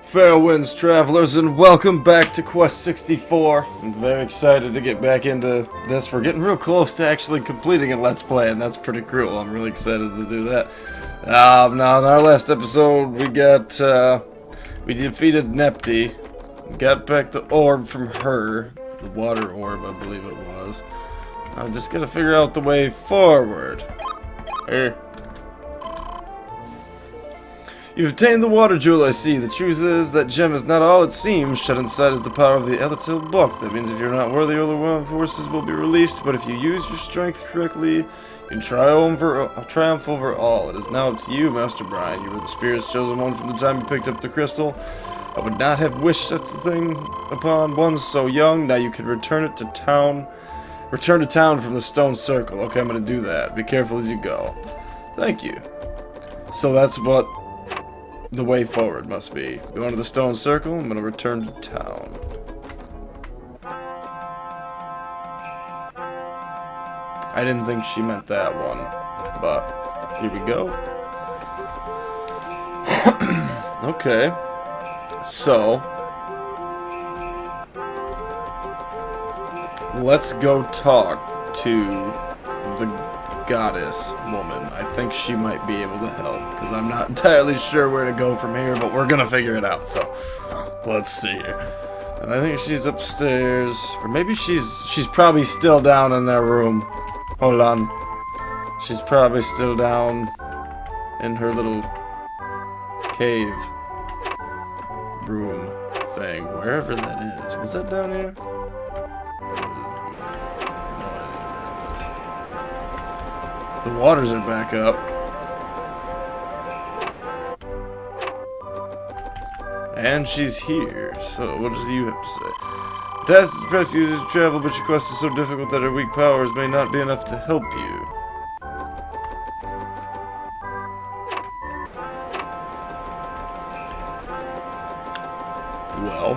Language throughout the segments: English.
Fair winds, travelers, and welcome back to Quest 64. I'm very excited to get back into this. We're getting real close to actually completing a Let's Play, and that's pretty cool. I'm really excited to do that. Now, in our last episode, we defeated Nepti, got back the orb from her, the water orb, I believe it was. I just gotta figure out the way forward. Here. You've obtained the water jewel, I see. The truth is, that gem is not all it seems. Shut inside is the power of the Elatil book. That means if you're not worthy, overwhelming forces will be released. But if you use your strength correctly, you can triumph over all. It is now up to you, Master Brian. You were the spirit's chosen one from the time you picked up the crystal. I would not have wished such a thing upon one so young. Now you can return to town from the stone circle. Okay, I'm gonna do that. Be careful as you go. Thank you. So that's what the way forward must be. Going to the stone circle, I'm gonna return to town. I didn't think she meant that one, but here we go. Okay, so let's go talk to the goddess woman. I think she might be able to help, because I'm not entirely sure where to go from here, but we're gonna figure it out, so let's see here. And I think she's upstairs, or maybe she's probably still down in that room. Hold on. She's probably still down in her little cave room thing, wherever that is. Was that down here? The waters are back up. And she's here. So, what do you have to say? The task is pressed you to travel, but your quest is so difficult that her weak powers may not be enough to help you. Well.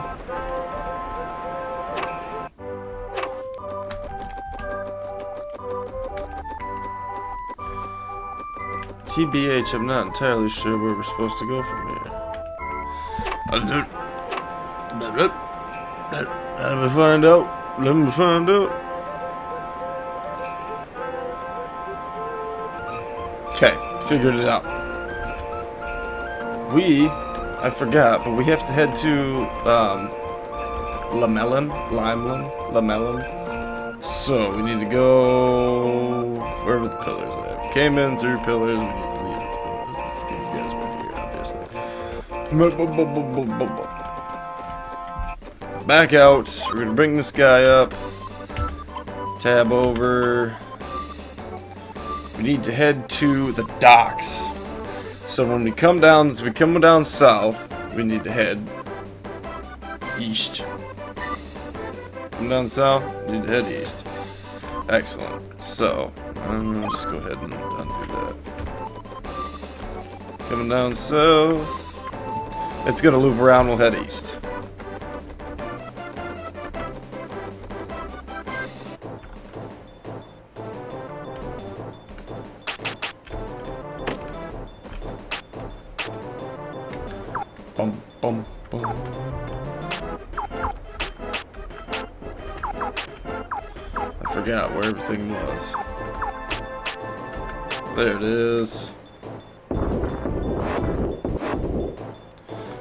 TBH, I'm not entirely sure where we're supposed to go from here. Let me find out. Let me find out. Okay, figured it out. I forgot, but we have to head to Limelin. So we need to go wherever the pillars are. Came in through pillars. These guys right here, obviously. Back out. We're gonna bring this guy up. Tab over. We need to head to the docks. So when we come down, south, we need to head east. Come down south, we need to head east. Excellent. So, I'm gonna just go ahead and undo that. Coming down south. It's gonna loop around, we'll head east. Bum, bum, bum. I forgot where everything was. There it is.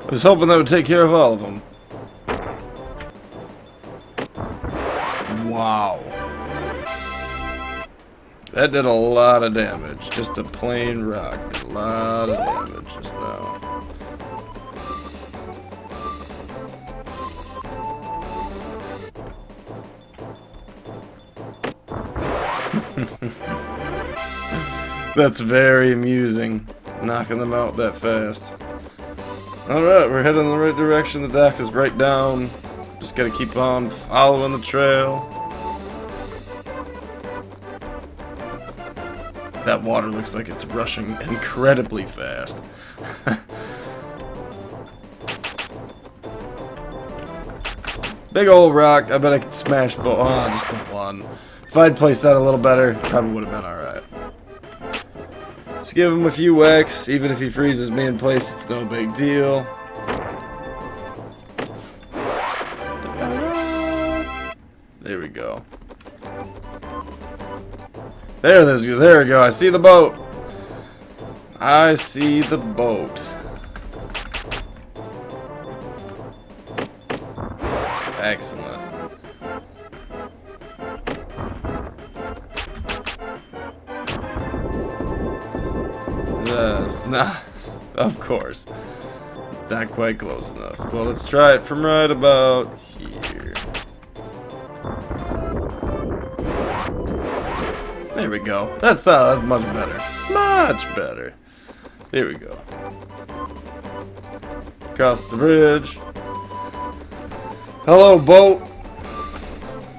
I was hoping that would take care of all of them. Wow. That did a lot of damage. Just a plain rock did a lot of damage just now. That's very amusing, knocking them out that fast. Alright, we're heading in the right direction. The dock is right down. Just gotta keep on following the trail. That water looks like it's rushing incredibly fast. Big old rock. I bet I could smash both. Oh, just the one. If I'd placed that a little better, probably would have been alright. Just give him a few whacks. Even if he freezes me in place, it's no big deal. There we go. There we go. I see the boat. I see the boat. Excellent. Nah, of course. Not quite close enough. Well, let's try it from right about here. There we go. That's much better. Much better. Here we go. Across the bridge. Hello, boat.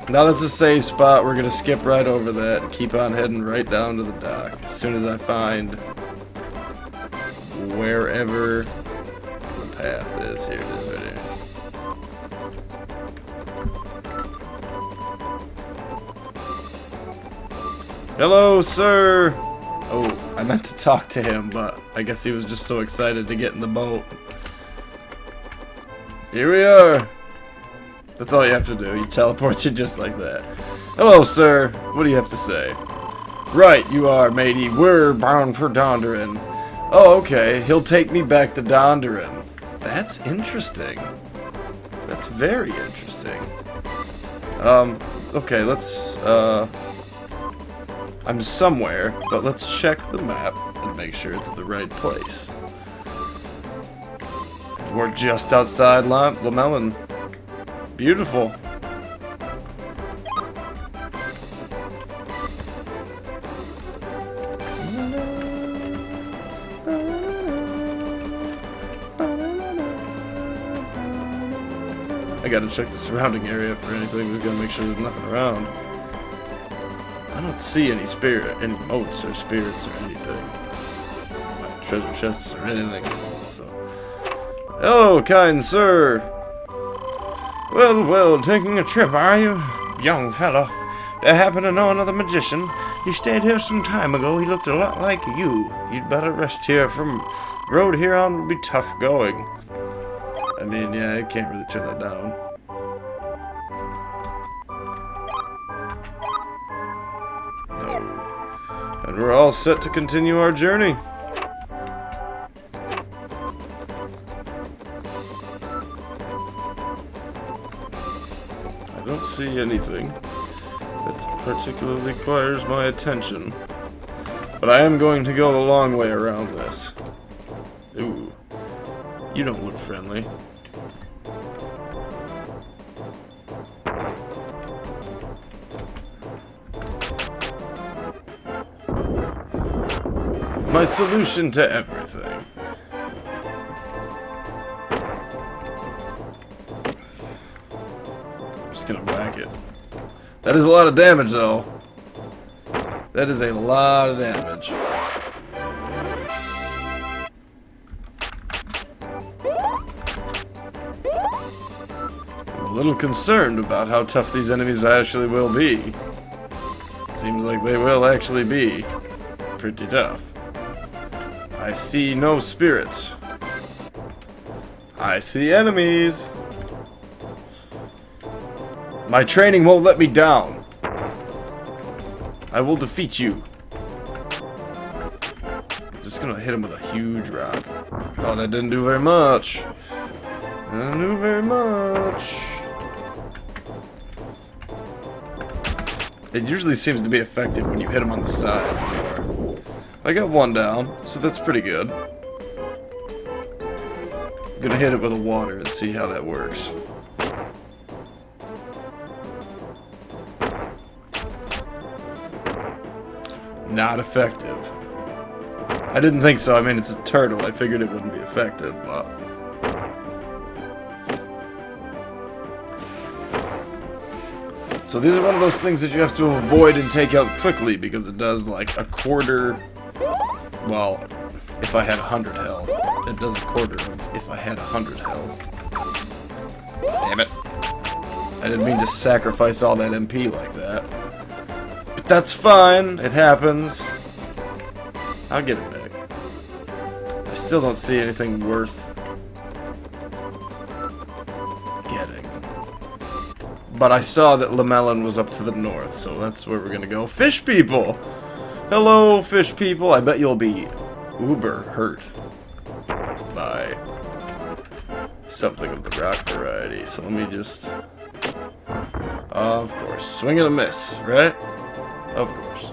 Now that's a safe spot. We're gonna skip right over that and keep on heading right down to the dock as soon as I find wherever the path is. Here it is right here. Hello, sir. Oh, I meant to talk to him, but I guess he was just so excited to get in the boat. Here we are. That's all you have to do. You teleport you just like that. Hello, sir. What do you have to say? Right, you are, matey. We're bound for Donderin. Oh, okay. He'll take me back to Donderin. That's interesting. That's very interesting. Okay, let's, I'm somewhere, but let's check the map and make sure it's the right place. We're just outside Limelin. Beautiful. I gotta check the surrounding area for anything. Just gotta make sure there's nothing around. I don't see any motes or spirits or anything. Like treasure chests or anything. So, hello, kind sir. Well, taking a trip, are you? Young fellow. Do you happen to know another magician? He stayed here some time ago. He looked a lot like you. You'd better rest here. From the road here on would be tough going. I mean, yeah, I can't really turn that down. No. And we're all set to continue our journey. I don't see anything that particularly requires my attention. But I am going to go the long way around this. Ooh. You don't look friendly. My solution to everything. I'm just gonna whack it. That is a lot of damage, though. That is a lot of damage. I'm a little concerned about how tough these enemies actually will be. It seems like they will actually be pretty tough. I see no spirits. I see enemies. My training won't let me down. I will defeat you. I'm just gonna hit him with a huge rock. Oh, that didn't do very much. That didn't do very much. It usually seems to be effective when you hit him on the sides more. I got one down, so that's pretty good. I'm gonna hit it with a water and see how that works. Not effective. I didn't think so. I mean, it's a turtle. I figured it wouldn't be effective, but... So these are one of those things that you have to avoid and take out quickly because it does like a quarter... Well, if I had 100 health. It does a quarter of if I had 100 health. Damn it. I didn't mean to sacrifice all that MP like that. But that's fine. It happens. I'll get it back. I still don't see anything worth getting. But I saw that Limelin was up to the north, so that's where we're gonna go. Fish people! Hello, fish people. I bet you'll be uber hurt by something of the rock variety. So let me just... Of course. Swing and a miss, right? Of course.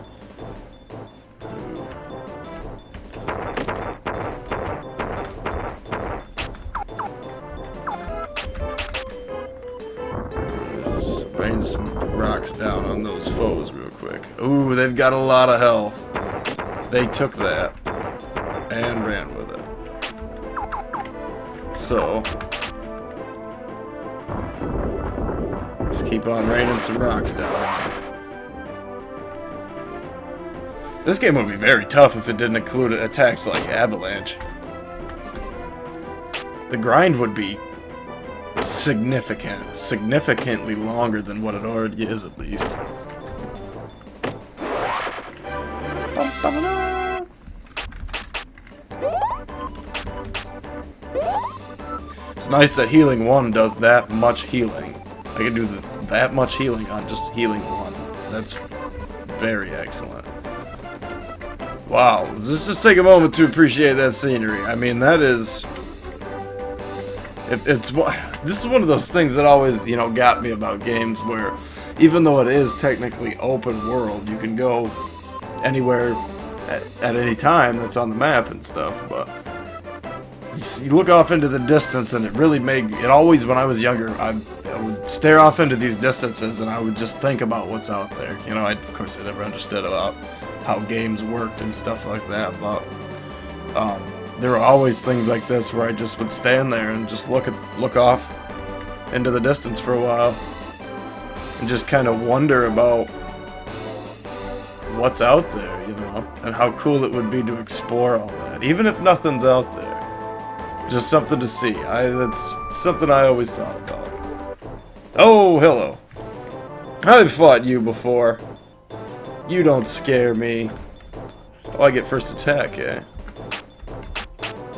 Just rain some rocks down on those foes real quick. Ooh, they've got a lot of health. They took that and ran with it. So... just keep on raining some rocks down. This game would be very tough if it didn't include attacks like avalanche. The grind would be significantly longer than what it already is, at least. It's nice that healing 1 does that much healing. I can do that much healing on just healing 1. That's very excellent. Wow, let's just take a moment to appreciate that scenery. I mean, that is... this is one of those things that always, you know, got me about games where, even though it is technically open world, you can go anywhere at any time that's on the map and stuff, but you look off into the distance and it really made... it always, when I was younger, I would stare off into these distances and I would just think about what's out there. You know, of course I never understood about how games worked and stuff like that, but there were always things like this where I just would stand there and just look off into the distance for a while and just kind of wonder about what's out there, you know, and how cool it would be to explore all that, even if nothing's out there. Just something to see. That's something I always thought about. Oh, hello. I've fought you before. You don't scare me. Oh, I get first attack, eh?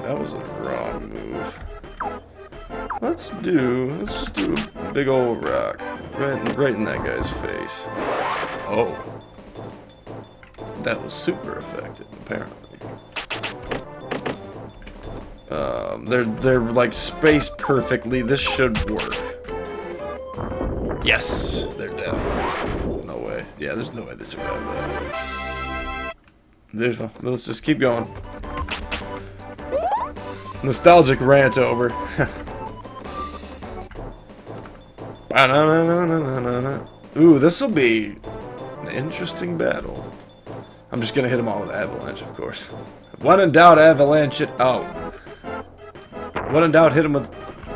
That was a wrong move. Let's just do a big old rock. Right in that guy's face. Oh. That was super effective, apparently. They're like spaced perfectly. This should work. Yes! They're down. No way. Yeah, there's no way they survived that. Beautiful. Let's just keep going. Nostalgic rant over. Ooh, this'll be an interesting battle. I'm just gonna hit them all with avalanche, of course. When in doubt, avalanche it out. When in doubt, hit them with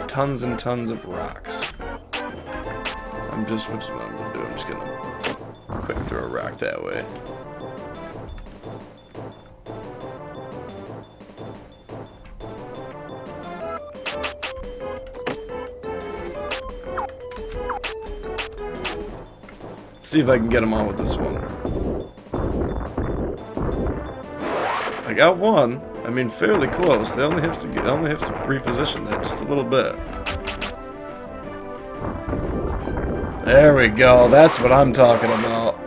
tons and tons of rocks. I'm just gonna quick throw a rock that way. See if I can get them all with this one. I got one. I mean, fairly close. They only have to reposition that just a little bit. There we go. That's what I'm talking about.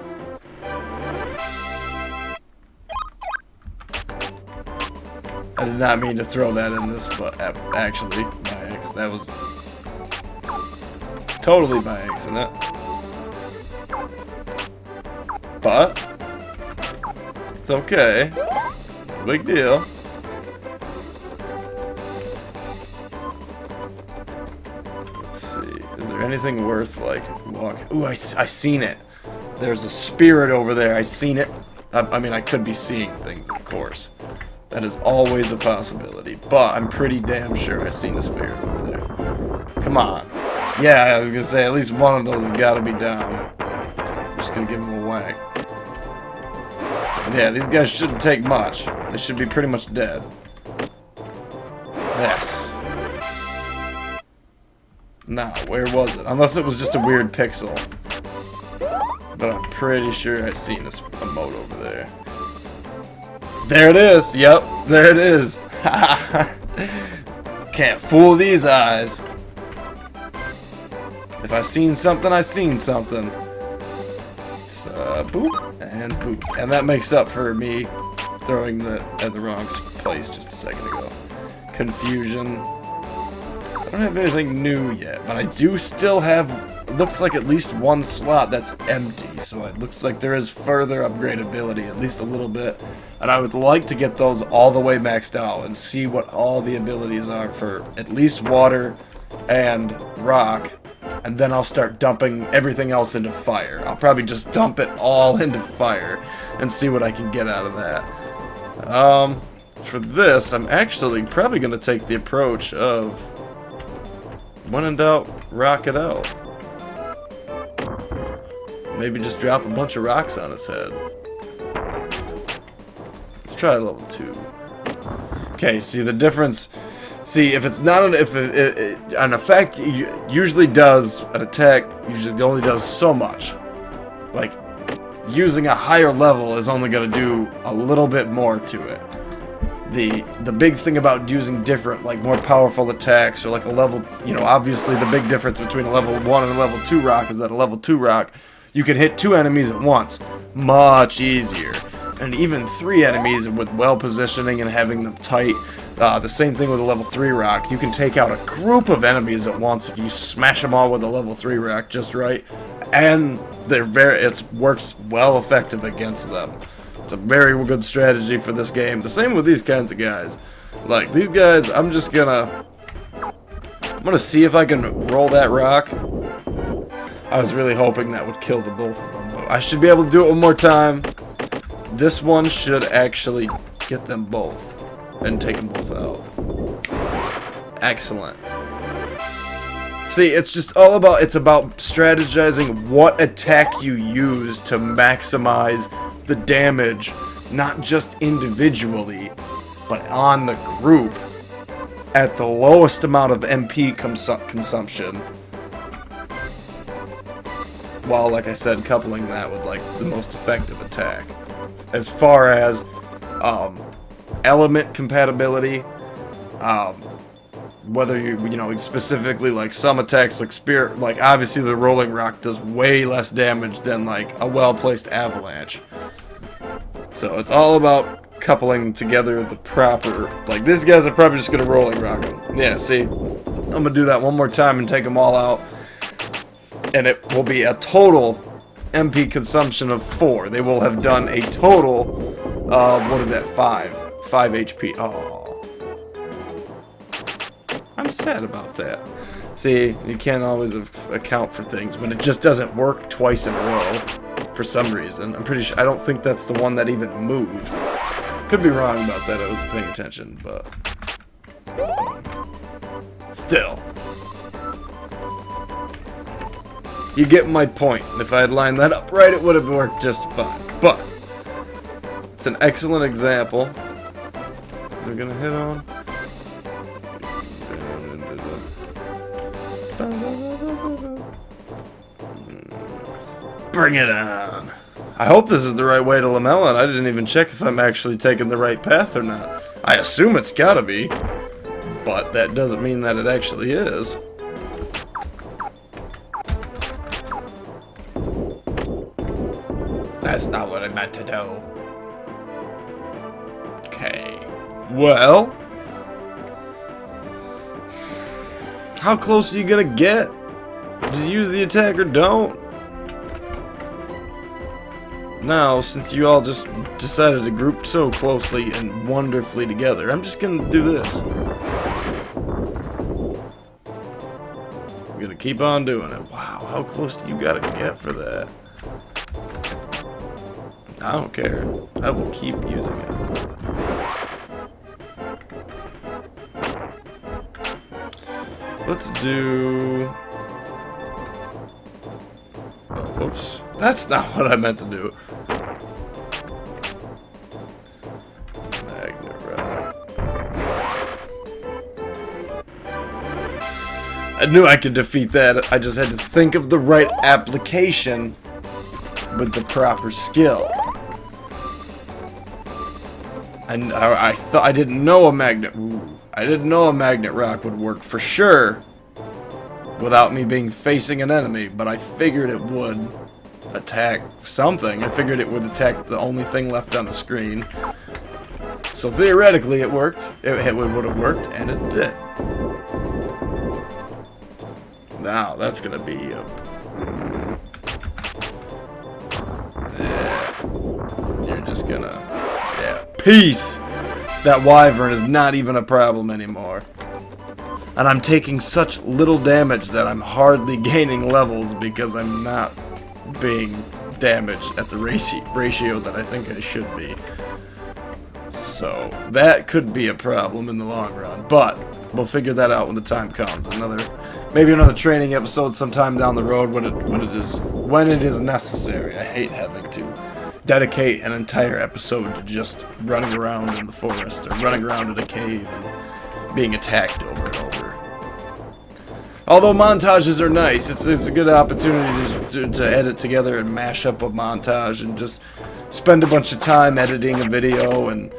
I did not mean to throw that in this, but actually, by accident. That was totally by accident. But it's okay. No big deal. Let's see. Is there anything worth like walking? Ooh, I seen it. There's a spirit over there. I seen it. I mean, I could be seeing things, of course. That is always a possibility. But I'm pretty damn sure I seen a spirit over there. Come on. Yeah, I was gonna say at least one of those has got to be down. I'm just gonna give him a whack. Yeah, these guys shouldn't take much. They should be pretty much dead. Yes. Nah, where was it? Unless it was just a weird pixel. But I'm pretty sure I seen a MOTE over there. There it is! Yep, there it is! Can't fool these eyes. If I seen something, I seen something. It's, boop, and boop. And that makes up for me throwing the at the wrong place just a second ago. Confusion. I don't have anything new yet, but I do still have, it looks like at least one slot that's empty, so it looks like there is further upgradability, at least a little bit, and I would like to get those all the way maxed out and see what all the abilities are for at least water and rock, and then I'll start dumping everything else into fire. I'll probably just dump it all into fire and see what I can get out of that. For this, I'm actually probably going to take the approach of, when in doubt, rock it out. Maybe just drop a bunch of rocks on his head. Let's try level 2. Okay, see the difference. See, if it's not an effect usually does an attack usually only does so much. Like using a higher level is only going to do a little bit more to it. The big thing about using different, like more powerful attacks, or like a level, you know, obviously the big difference between a level 1 and a level 2 rock is that a level 2 rock, you can hit 2 enemies at once, much easier. And even 3 enemies with well positioning and having them tight. The same thing with a level 3 rock. You can take out a group of enemies at once if you smash them all with a level 3 rock just right. And it works well effective against them. It's a very good strategy for this game. The same with these kinds of guys. Like, these guys, I'm gonna see if I can roll that rock. I was really hoping that would kill the both of them, but I should be able to do it one more time. This one should actually get them both and take them both out. Excellent. See, it's just all about, it's about strategizing what attack you use to maximize the damage, not just individually, but on the group at the lowest amount of MP consumption, while, like I said, coupling that with like the most effective attack. As far as element compatibility, whether you know, specifically like some attacks like spirit, like obviously the rolling rock does way less damage than like a well-placed avalanche. So it's all about coupling together the proper, like these guys are probably just gonna rolling rock them. Yeah, see, I'm gonna do that one more time and take them all out, and it will be a total MP consumption of 4. They will have done a total, what is that, 5 HP. Oh, I'm sad about that. See, you can't always account for things when it just doesn't work twice in a row for some reason. I'm pretty sure, I don't think that's the one that even moved. Could be wrong about that, I wasn't paying attention, but still. You get my point. If I had lined that up right, it would have worked just fine. But it's an excellent example. We're gonna hit on. Bring it on. I hope this is the right way to Limelin. I didn't even check if I'm actually taking the right path or not. I assume it's gotta be, but that doesn't mean that it actually is. That's not what I meant to do. Okay. Well, how close are you gonna get? Just use the attack or don't. Now, since you all just decided to group so closely and wonderfully together, I'm just gonna do this. I'm gonna keep on doing it. Wow, how close do you gotta get for that? I don't care. I will keep using it. Let's do... Oh, whoops. That's not what I meant to do. Magnet rock. I knew I could defeat that. I just had to think of the right application with the proper skill. I thought I didn't know a magnet. Ooh, I didn't know a magnet rock would work for sure. without me being facing an enemy, but I figured it would attack something. I figured it would attack the only thing left on the screen. So theoretically it worked. It would have worked, and it did. Now that's gonna be yeah. You're just gonna peace. That wyvern is not even a problem anymore. And I'm taking such little damage that I'm hardly gaining levels because I'm not being damaged at the ratio that I think I should be. So that could be a problem in the long run, but we'll figure that out when the time comes. Maybe another training episode sometime down the road when it is necessary. I hate having to dedicate an entire episode to just running around in the forest or running around in a cave and being attacked over and over. Although montages are nice, it's a good opportunity to edit together and mash up a montage and just spend a bunch of time editing a video and,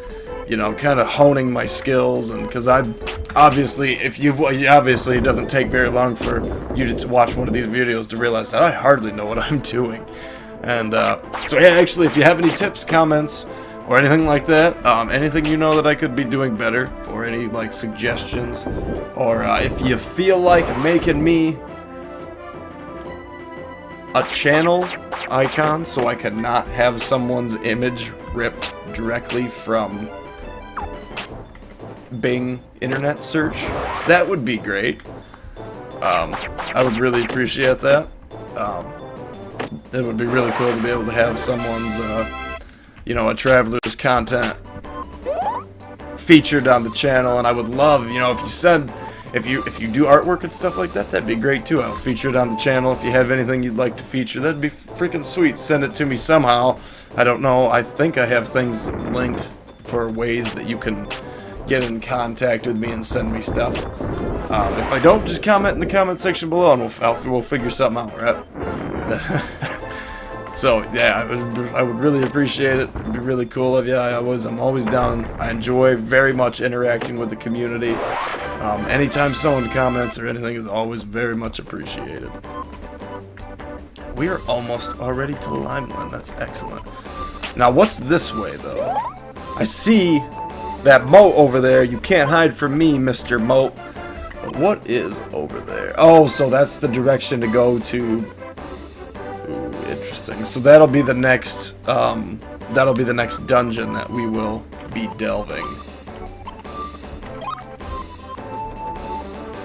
you know, kind of honing my skills. And because obviously it doesn't take very long for you to watch one of these videos to realize that I hardly know what I'm doing. And so yeah, actually, if you have any tips, comments, or anything like that, anything you know that I could be doing better, or any like suggestions, or if you feel like making me a channel icon so I could not have someone's image ripped directly from Bing internet search, that would be great. I would really appreciate that. It would be really cool to be able to have someone's, you know, a traveler's content featured on the channel, and I would love, you know, if you do artwork and stuff like that, that'd be great too. I'll feature it on the channel. If you have anything you'd like to feature, that'd be freaking sweet. Send it to me somehow. I don't know. I think I have things linked for ways that you can get in contact with me and send me stuff. If I don't, just comment in the comment section below, and we'll figure something out, right? So yeah, I would really appreciate it. It'd be really cool of you. I'm always down. I enjoy very much interacting with the community. Anytime someone comments or anything is always very much appreciated. We are almost already to Limelin. That's excellent. Now what's this way though? I see that moat over there. You can't hide from me, Mr. Moat. But what is over there? Oh, so that's the direction to go to. Ooh, interesting. So that'll be the next dungeon that we will be delving.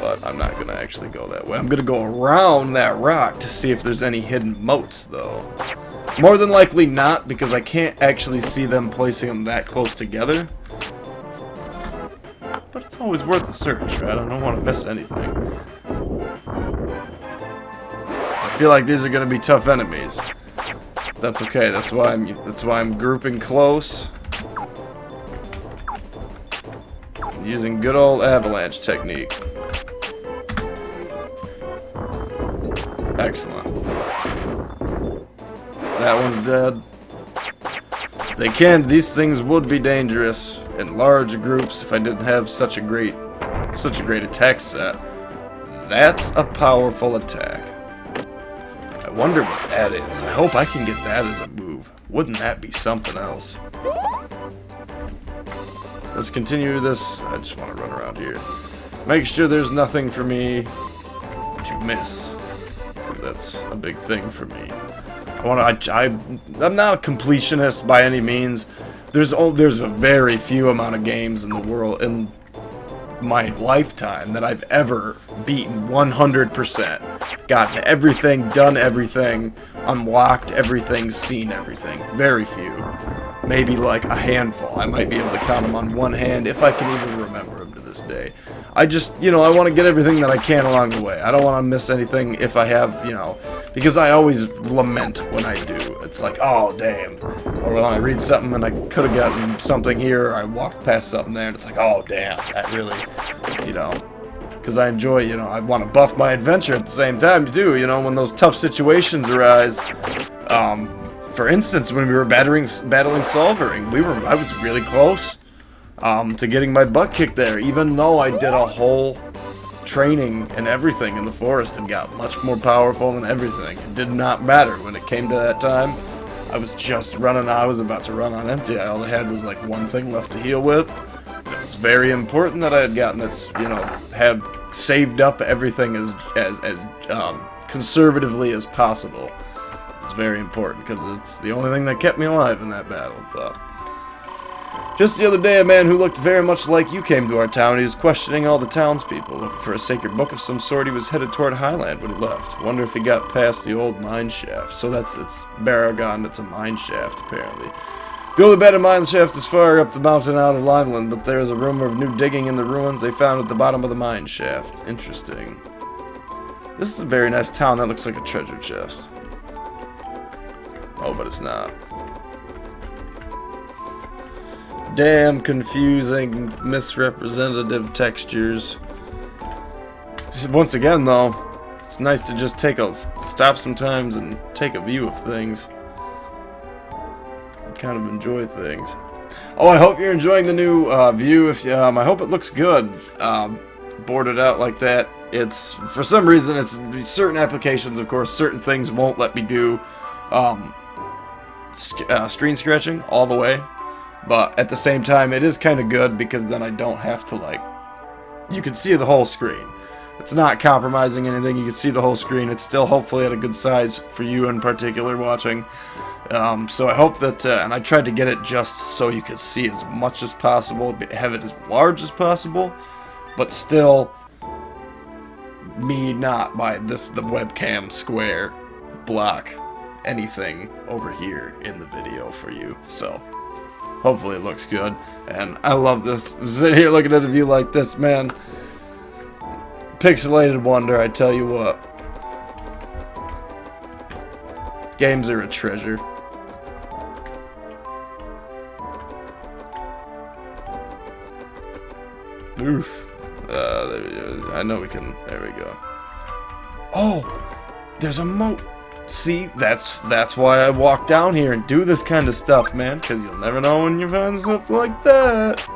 But I'm not gonna actually go that way. I'm gonna go around that rock to see if there's any hidden moats, though. More than likely not, because I can't actually see them placing them that close together. But it's always worth a search, right? I don't want to miss anything. I feel like these are gonna be tough enemies. That's okay. That's why I'm grouping close. Using good old avalanche technique. Excellent. That one's dead. These things would be dangerous in large groups if I didn't have such a great attack set. That's a powerful attack. I wonder what that is. I hope I can get that as a move. Wouldn't that be something else? Let's continue this. I just want to run around here. Make sure there's nothing for me to miss, because that's a big thing for me. I'm not a completionist by any means. There's a very few amount of games in the world in my lifetime that I've ever beaten 100%. Gotten everything, done everything, unlocked everything, seen everything. Very few. Maybe like a handful. I might be able to count them on one hand if I can even remember them to this day. I just, you know, I want to get everything that I can along the way. I don't want to miss anything if I have, you know, because I always lament when I do. It's like, oh, damn. Or when I read something and I could have gotten something here, or I walked past something there, and it's like, oh, damn, that really, you know, because I enjoy, you know, I want to buff my adventure at the same time, too, you know, when those tough situations arise. For instance, when we were battling Solvering, I was really close to getting my butt kicked there, even though I did a whole training and everything in the forest and got much more powerful than everything. It did not matter when it came to that time. I was just running, I was about to run on empty. All I had was like one thing left to heal with. It was very important that I had gotten this, you know, had saved up everything as conservatively as possible. It was very important because it's the only thing that kept me alive in that battle. But just the other day, a man who looked very much like you came to our town. He was questioning all the townspeople, looking for a sacred book of some sort. He was headed toward Highland when he left. Wonder if he got past the old mine shaft. So it's Baragon. It's a mine shaft, apparently. The only abandoned mine shaft is far up the mountain out of Limelin, but there is a rumor of new digging in the ruins they found at the bottom of the mine shaft. Interesting. This is a very nice town. That looks like a treasure chest. Oh, but it's not. Damn confusing, misrepresentative textures. Once again, though, it's nice to just stop sometimes and take a view of things. Kind of enjoy things. Oh, I hope you're enjoying the new view. I hope it looks good. Boarded out like that. It's, for some reason, it's certain applications, of course, certain things won't let me do screen scratching all the way. But at the same time, it is kind of good because then I don't have to, like, you can see the whole screen. It's not compromising anything. You can see the whole screen. It's still hopefully at a good size for you in particular watching. So I hope that, and I tried to get it just so you could see as much as possible, have it as large as possible, but still me not by the webcam square block anything over here in the video for you. So hopefully it looks good, and I love this. Sitting here looking at a view like this, man. Pixelated wonder, I tell you what. Games are a treasure. Oof. I know we can. There we go. Oh, there's a moat. See, that's why I walk down here and do this kind of stuff, man. Because you'll never know when you find stuff like that.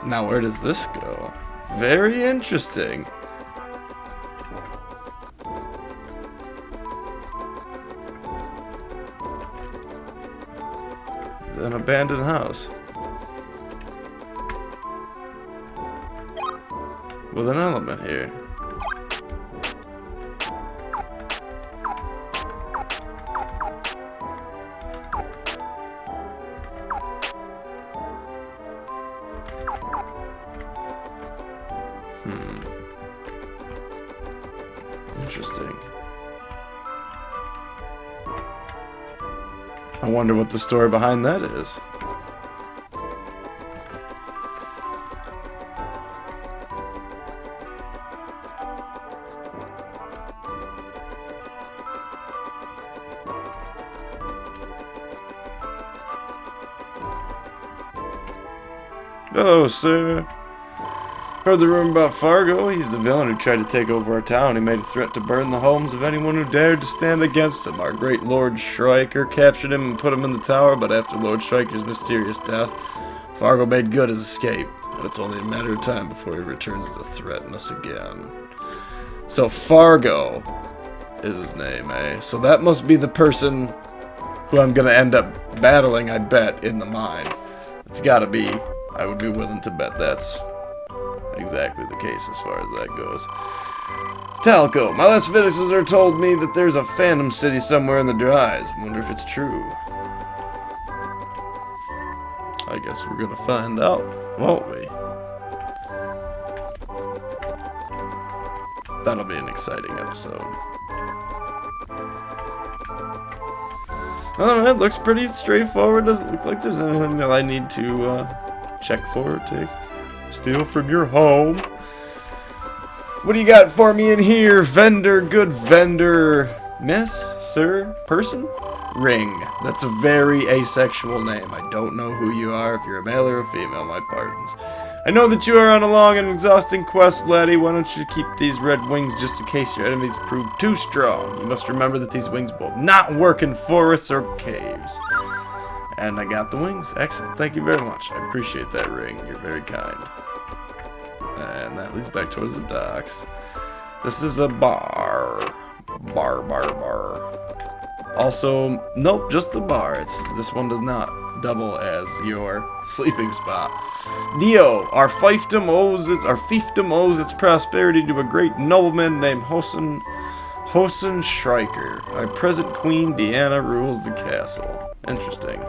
Now, where does this go? Very interesting. An abandoned house with an element here. Interesting. I wonder what the story behind that is. Oh, sir. Heard the rumor about Fargo. He's the villain who tried to take over our town. He made a threat to burn the homes of anyone who dared to stand against him. Our great Lord Shrieker captured him and put him in the tower, but after Lord Shrieker's mysterious death, Fargo made good his escape. But it's only a matter of time before he returns to threaten us again. So Fargo is his name, eh? So that must be the person who I'm gonna end up battling, I bet, in the mine. It's gotta be. I would be willing to bet that's exactly the case as far as that goes. Talco. My last visitor told me that there's a Phantom City somewhere in the Dries. Wonder if it's true. I guess we're gonna find out, won't we? That'll be an exciting episode. Alright, looks pretty straightforward. Doesn't look like there's anything that I need to check for, take, steal from your home. What do you got for me in here? Vendor, good vendor. Miss, sir, person? Ring. That's a very asexual name. I don't know who you are, if you're a male or a female, my pardons. I know that you are on a long and exhausting quest, laddie. Why don't you keep these red wings just in case your enemies prove too strong? You must remember that these wings will not work in forests or caves. And I got the wings. Excellent. Thank you very much. I appreciate that ring. You're very kind. And that leads back towards the docks. This is a bar. Bar. Also, nope, just the bar. This one does not double as your sleeping spot. Dio, our fiefdom owes its prosperity to a great nobleman named Hosen Schreiker. Our present Queen Deanna rules the castle. Interesting.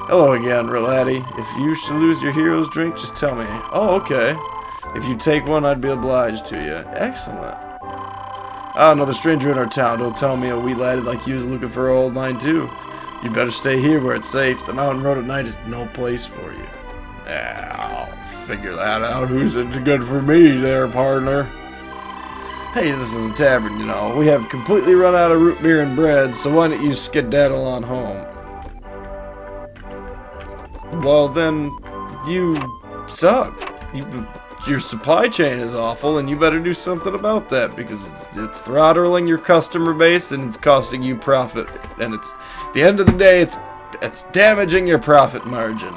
Hello again, laddie. If you should lose your hero's drink, just tell me. Oh, okay. If you take one, I'd be obliged to you. Excellent. Ah, another stranger in our town. Don't tell me a wee laddie like you is looking for an old mine too. You better stay here where it's safe. The mountain road at night is no place for you. I'll figure that out. Who's it good for me there, partner? Hey, this is a tavern, you know. We have completely run out of root beer and bread, so why don't you skedaddle on home? Well, then, you suck. Your supply chain is awful, and you better do something about that, because it's throttling your customer base, and it's costing you profit. And it's, at the end of the day, it's damaging your profit margin.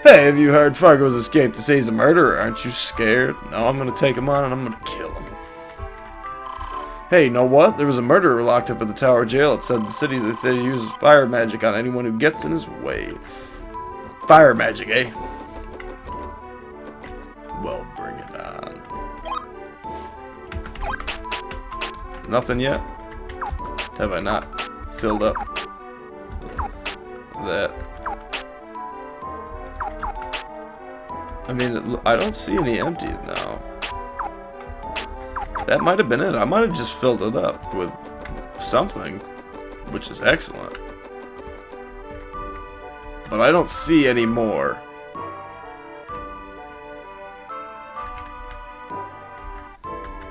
Hey, have you heard Fargo's escaped to say he's a murderer? Aren't you scared? No, I'm gonna take him on and I'm gonna kill him. Hey, you know what? There was a murderer locked up at the Tower Jail. It said the city that said he uses fire magic on anyone who gets in his way. Fire magic, eh? Well, bring it on. Nothing yet? Have I not filled up that? I mean, I don't see any empties now. That might have been it. I might have just filled it up with something, which is excellent. But I don't see any more.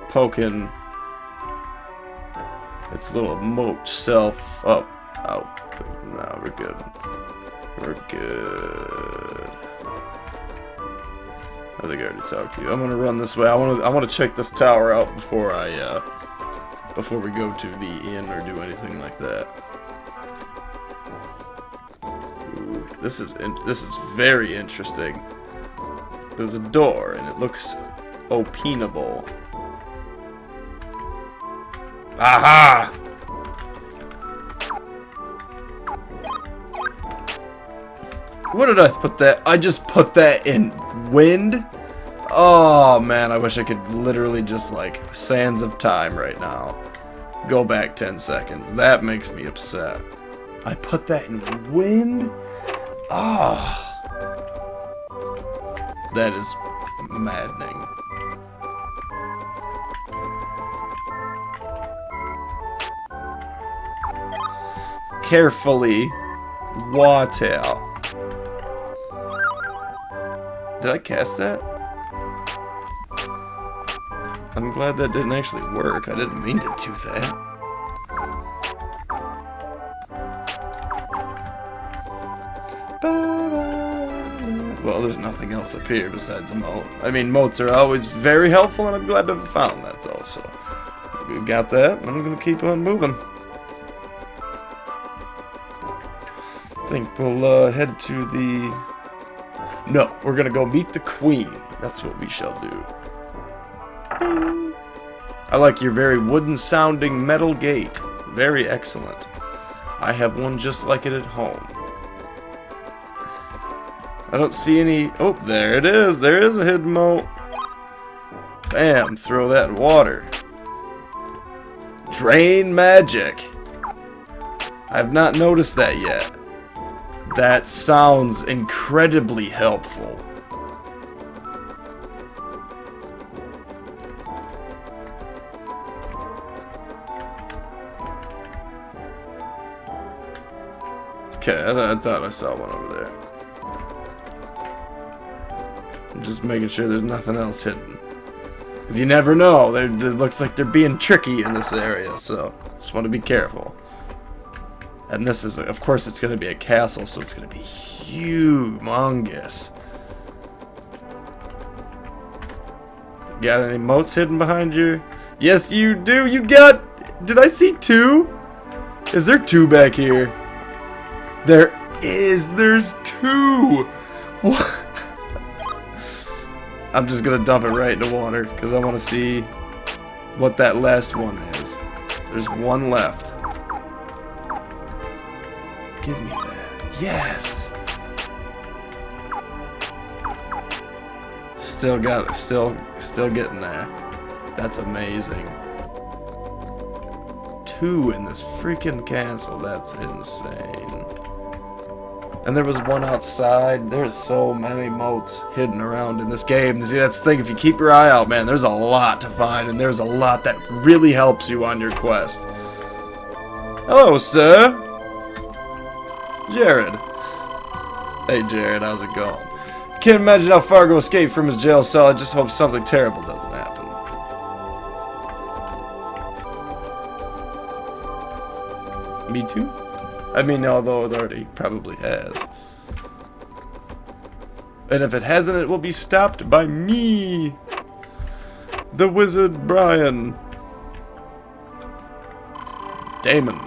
Poking its little moat self up. Out. No, we're good. We're good. I think I already talked to you. I'm gonna run this way. I want to check this tower out before before we go to the inn or do anything like that. Ooh, this is very interesting. There's a door and it looks openable. Aha! What did I put that? I just put that in wind? Oh man, I wish I could literally just like sands of time right now. Go back 10 seconds. That makes me upset. I put that in wind? Ah. Oh. That is maddening. Carefully water. Did I cast that? I'm glad that didn't actually work. I didn't mean to do that. Well, there's nothing else up here besides a moat. I mean, moats are always very helpful, and I'm glad to have found that, though. So, we got that, and I'm going to keep on moving. I think we'll head to the... No, we're going to go meet the Queen. That's what we shall do. Bing. I like your very wooden-sounding metal gate. Very excellent. I have one just like it at home. I don't see any... Oh, there it is. There is a hidden moat. Bam. Throw that in water. Drain magic. I've not noticed that yet. That sounds incredibly helpful. Okay, I thought I saw one over there. I'm just making sure there's nothing else hidden. Because you never know. It looks like they're being tricky in this area, so just want to be careful. And this is, of course, it's going to be a castle, so it's going to be humongous. Got any moats hidden behind you? Yes, you do. You got... Did I see 2? Is there 2 back here? There is. There's 2. What? I'm just going to dump it right into water because I want to see what that last one is. There's 1 left. Give me that. Yes. Still got it. Still getting there. That's amazing. 2 in this freaking castle. That's insane. And there was 1 outside. There's so many moats hidden around in this game. See, that's the thing. If you keep your eye out, man, there's a lot to find, and there's a lot that really helps you on your quest. Hello, sir. Jared. Hey, Jared, how's it going? Can't imagine how Fargo escaped from his jail cell. I just hope something terrible doesn't happen. Me too? I mean, although it already probably has. And if it hasn't, it will be stopped by me, the wizard Brian. Damon.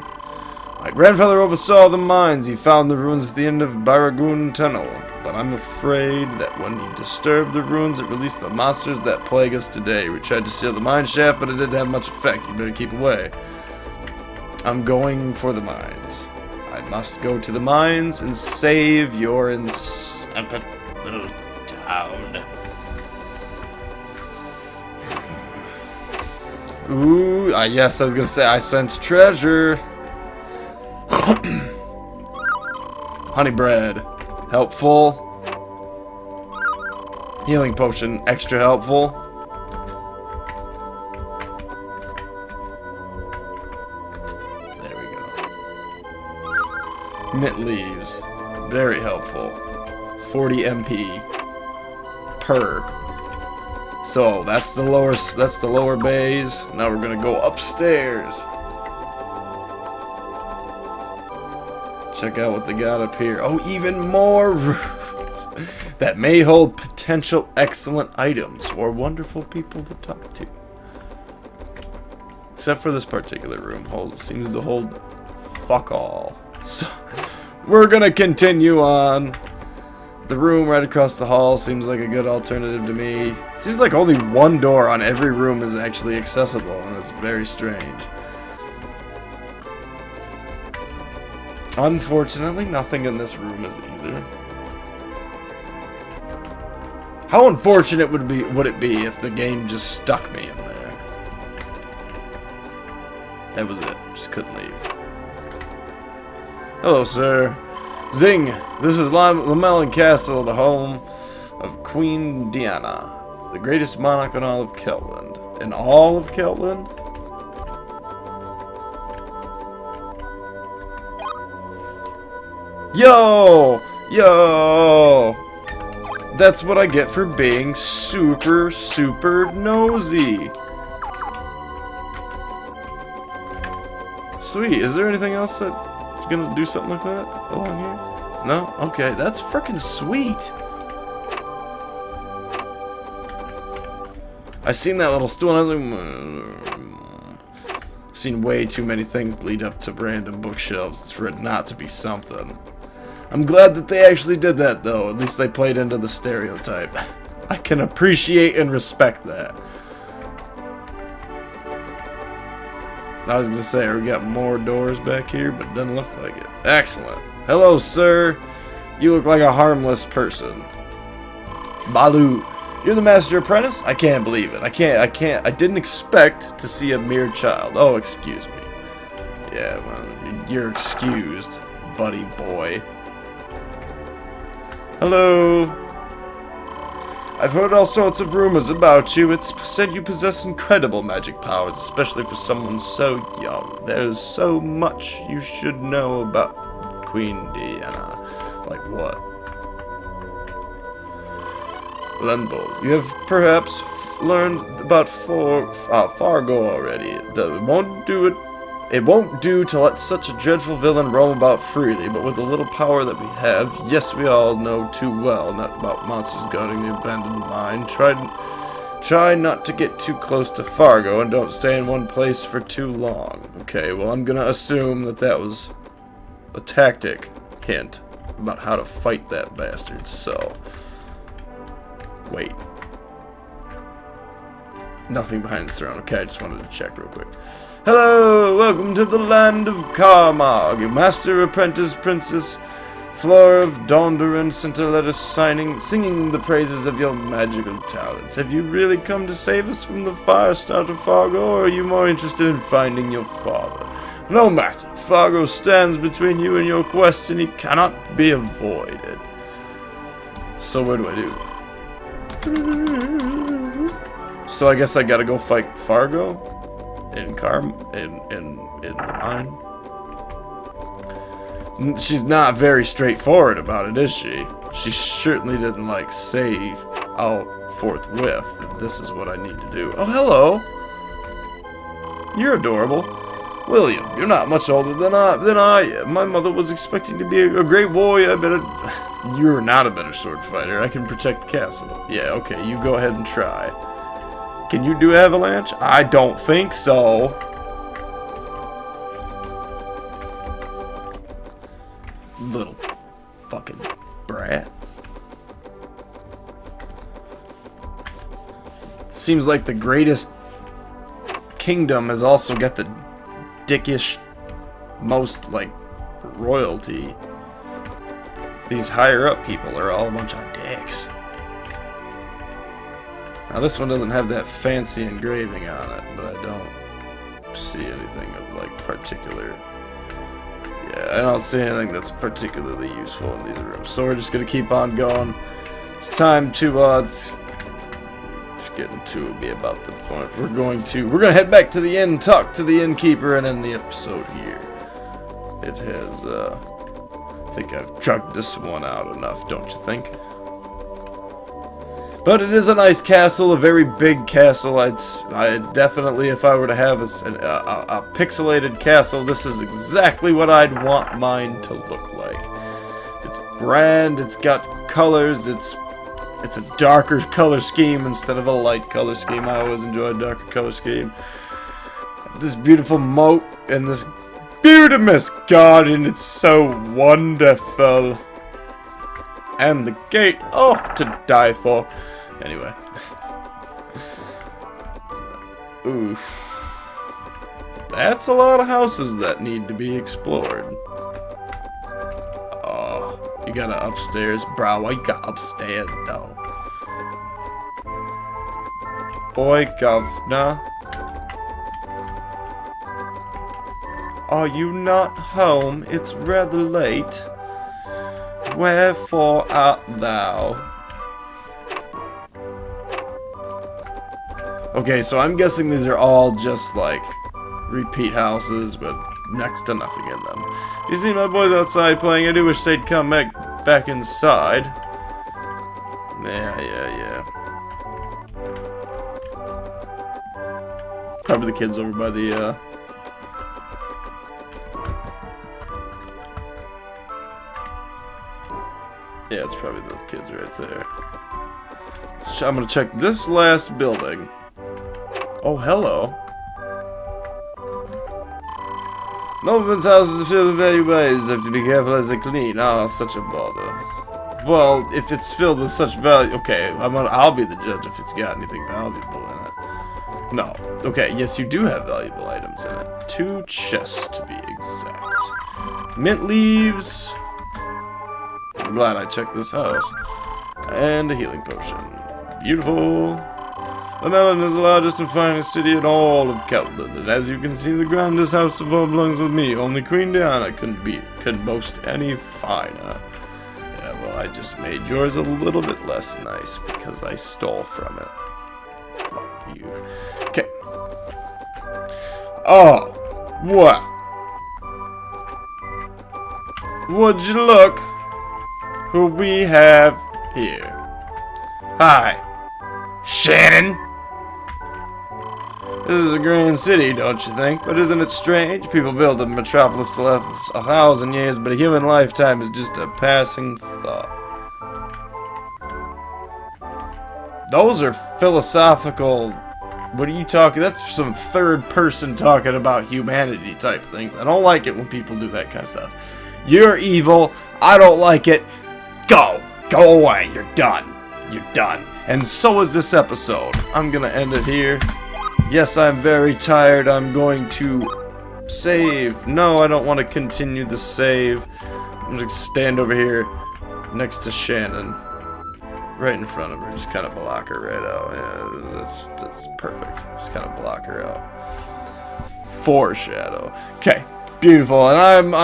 My grandfather oversaw the mines. He found the ruins at the end of Baragoon Tunnel. But I'm afraid that when he disturbed the ruins, it released the monsters that plague us today. We tried to seal the mine shaft, but it didn't have much effect. You better keep away. I'm going for the mines. I must go to the mines and save your insipid little town. Ooh, yes, I was gonna say, I sense treasure. Honey bread. Helpful. Healing potion. Extra helpful. There we go. Mint leaves. Very helpful. 40 MP per. So that's the lower bays. Now we're gonna go upstairs. Check out what they got up here. Oh, even more rooms that may hold potential excellent items or wonderful people to talk to. Except for this particular room seems to hold fuck all. So we're gonna continue on. The room right across the hall seems like a good alternative to me. Seems like only 1 door on every room is actually accessible, and it's very strange. Unfortunately, nothing in this room is either. How unfortunate would it be if the game just stuck me in there? That was it. Just couldn't leave. Hello, sir. Zing! This is Limelin Castle, the home of Queen Deanna, the greatest monarch in all of Keltland. In all of Keltland? Yo! Yo! That's what I get for being super, super nosy. Sweet. Is there anything else that's gonna do something like that along here? No? Okay, that's freaking sweet. I seen that little stool and I was like, I've seen way too many things lead up to random bookshelves for it not to be something. I'm glad that they actually did that, though. At least they played into the stereotype. I can appreciate and respect that. I was gonna say, we got more doors back here, but it doesn't look like it. Excellent. Hello, sir. You look like a harmless person. Balu, you're the master apprentice? I can't believe it. I didn't expect to see a mere child. Oh, excuse me. Yeah, well, you're excused, buddy boy. Hello. I've heard all sorts of rumors about you. It's said you possess incredible magic powers, especially for someone so young. There's so much you should know about Queen Deanna. Like what? Lembo, you have perhaps learned about Fargo already. Won't do it It won't do to let such a dreadful villain roam about freely, but with the little power that we have, yes, we all know too well not about monsters guarding the abandoned mine. Try not to get too close to Fargo, and don't stay in one place for too long. Okay, well, I'm gonna assume that that was a tactic hint about how to fight that bastard, so... Wait. Nothing behind the throne. Okay, I just wanted to check real quick. Hello, welcome to the land of Carmog. Your master, apprentice, princess, Flora of Dondaran sent a letter singing the praises of your magical talents. Have you really come to save us from the fire starter Fargo, or are you more interested in finding your father? No matter. Fargo stands between you and your quest, and he cannot be avoided. So what do I do? So I guess I gotta go fight Fargo? In the mine? She's not very straightforward about it, is she? She certainly didn't, like, say out forthwith that this is what I need to do. Oh, hello! You're adorable. William, you're not much older than I am. My mother was expecting to be a great warrior. You're not a better sword fighter. I can protect the castle. Yeah, okay, you go ahead and try. Can you do avalanche? I don't think so. Little fucking brat. Seems like the greatest kingdom has also got the dickish most, like, royalty. These higher up people are all a bunch of dicks. Now this one doesn't have that fancy engraving on it, but I don't see anything of, like, particular... Yeah, I don't see anything that's particularly useful in these rooms. So we're just gonna keep on going. It's time to, just getting to be about the point. We're gonna head back to the inn, talk to the innkeeper, and end the episode here. It has, I think I've drugged this one out enough, don't you think? But it is a nice castle, a very big castle. I definitely, if I were to have a pixelated castle, this is exactly what I'd want mine to look like. It's grand, it's got colors, it's a darker color scheme instead of a light color scheme. I always enjoy a darker color scheme. This beautiful moat and this beautiful garden, it's so wonderful. And the gate, oh, to die for. Anyway. Oof. That's a lot of houses that need to be explored. Oh, you got a upstairs. Bro, what you got upstairs, though? Boy, governor. Are you not home? It's rather late. Wherefore art thou? Okay, so I'm guessing these are all just, like, repeat houses with next to nothing in them. You see my boys outside playing. I do wish they'd come back inside. Yeah. Probably the kids over by the, yeah, it's probably those kids right there. So I'm gonna check this last building. Oh, hello. Noblemen's houses are filled with many ways. Have to be careful as they clean. Oh, such a bother. Well, if it's filled with such value, okay, I'll be the judge if it's got anything valuable in it. No. Okay, yes, you do have valuable items in it. 2 chests, to be exact. Mint leaves. I'm glad I checked this house. And a healing potion. Beautiful. Limelin is the largest and finest city in all of Keltland, and as you can see, the grandest house of all belongs with me. Only Queen Deanna could boast any finer. Yeah, well, I just made yours a little bit less nice because I stole from it. Fuck you. Okay. Oh, what? Would you look who we have here? Hi, Shannon. This is a grand city, don't you think? But isn't it strange? People build a metropolis to last 1,000 years, but a human lifetime is just a passing thought. Those are philosophical... What are you talking? That's some third person talking about humanity type things. I don't like it when people do that kind of stuff. You're evil. I don't like it. Go. Go away. You're done. You're done. And so is this episode. I'm gonna end it here. Yes, I'm very tired. I'm going to save. No, I don't want to continue the save. I'm gonna stand over here next to Shannon. Right in front of her. Just kind of block her right out. Yeah, that's perfect. Just kind of block her out. Foreshadow. Okay. Beautiful. And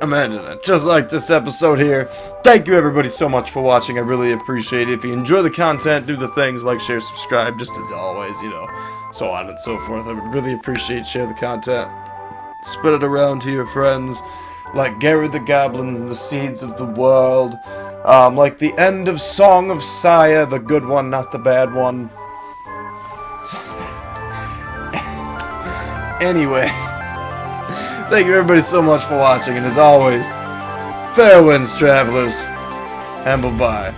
I'm ending it. Just like this episode here. Thank you everybody so much for watching. I really appreciate it. If you enjoy the content, do the things like, share, subscribe, just as always, you know, so on and so forth. I would really appreciate share the content. Spread it around to your friends. Like Gary the Goblin and the Seeds of the World. Like the end of Song of Saya, the good one, not the bad one. Anyway, thank you everybody so much for watching, and as always, fair winds, travelers, and bye-bye.